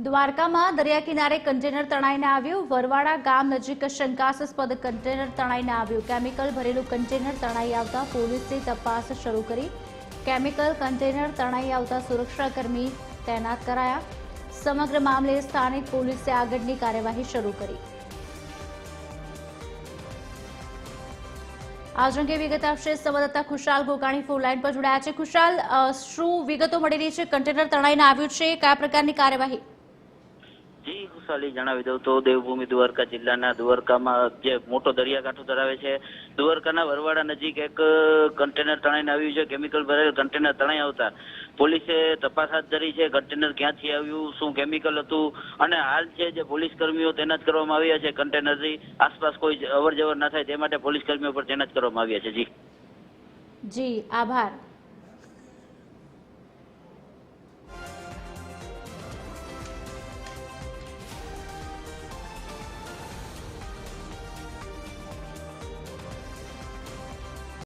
દ્વારકામાં દરિયા કિનારે કન્ટેનર તણાઈને આવ્યું। વરવાડા ગામ નજીક શંકાસ્પદ કન્ટેનર તણાઈને આવ્યું। કેમિકલ ભરેલું કન્ટેનર તણાઈ આવતા પોલીસે તપાસ શરૂ કરી। કેમિકલ કન્ટેનર તણાઈ આવતા સુરક્ષાકર્મી તૈનાત કરાયા। સમગ્ર મામલે સ્થાનિક પોલીસે આગળની કાર્યવાહી શરૂ કરી। आज अंगे विगत आपसे संवाददाता खुशाल गोकाणी फोन लाइन पर जोड़ाया है। खुशाल, શું વિગતો મળી રહી છે? કન્ટેનર તણાઈને આવ્યું છે, કયા પ્રકારની કાર્યવાહી? જી ખુશાલી, જણાવી દઉં તો દેવભૂમિ દ્વારકા જિલ્લાના દ્વારકામાં જે મોટો દરિયાકાંઠો ધરાવે છે, દ્વારકાના વરવાડા નજીક એક કન્ટેનર તણાઈને આવ્યું છે। કેમિકલ ભરેલ કન્ટેનર તણાઈ આવતા પોલીસે તપાસ હાથ ધરી છે। કન્ટેનર ક્યાંથી આવ્યું, શું કેમિકલ હતું, અને હાલ છે જે પોલીસ કર્મીઓ તૈનાત કરવામાં આવ્યા છે કન્ટેનરથી આસપાસ કોઈ અવર જવર ના થાય તે માટે પોલીસ કર્મીઓ પર તૈનાત કરવામાં આવ્યા છે। જી આભાર।